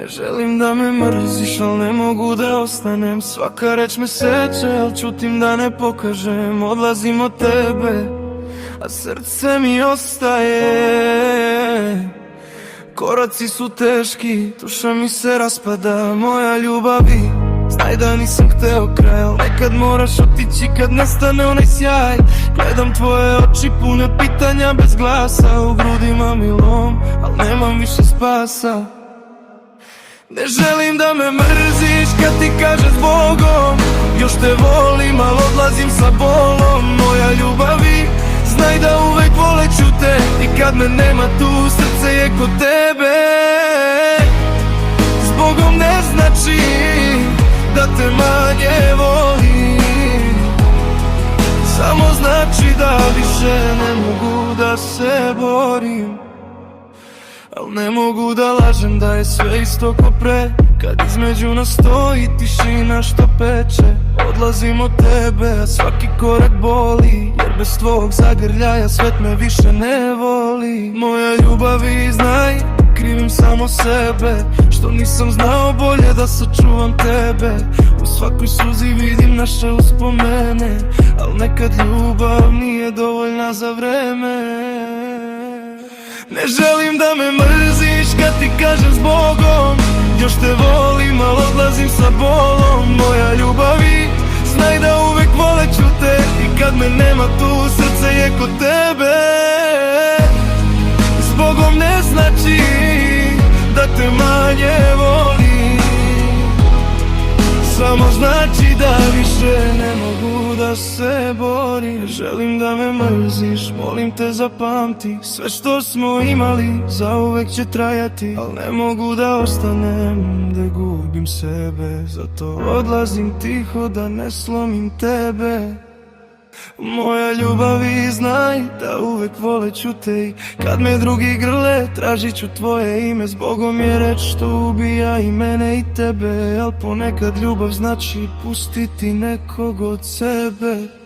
Ne želim da me mrziš, al ne mogu da ostanem. Svaka reč me seče, al čutim da ne pokažem. Odlazim od tebe, a srce mi ostaje. Koraci su teški, duša mi se raspada. Moja ljubavi, znaj da nisam hteo kraj, al nekad moraš otići kad nestane onaj sjaj. Gledam tvoje oči pune pitanja bez glasa. U grudima mi lom, al nemam više spasa. Ne želim da me mrziš kad ti kažeš Bogom. Još te volim, al odlazim sa bolom. Moja ljubavi, znaj da uvek voleću te. I kad me nema tu, srce je kod tebe. Zbogom ne znači da te manje volim, samo znači da više ne mogu da se borim. Al ne mogu da lažem da je sve isto ko pre, kad između nas stoji tišina što peče. Odlazim od tebe, a svaki korak boli, jer bez tvog zagrljaja svet me više ne voli. Moja ljubavi, znaj, krivim samo sebe, što nisam znao bolje da sačuvam tebe. U svakoj suzi vidim naše uspomene, al nekad ljubav nije dovoljna za vreme. Ne želim da me mrziš kad ti kažem Zbogom. Još te volim, al odlazim sa bolom. Moja ljubavi, znaj da uvek voleću te. I kad me nema tu, srce je kod tebe. Zbogom ne znači da te manje volim, samo znači da više ne mogu da se borim. Želim da me mrziš, molim te zapamti, sve što smo imali zauvek će trajati. Al ne mogu da ostanem, da gubim sebe, zato odlazim tiho da ne slomim tebe. Moja ljubavi, znaj da uvek voleću te. I kad me drugi grle, tražit ću tvoje ime. Zbogom je reč što ubija i mene i tebe, al ponekad ljubav znači pustiti nekog od sebe.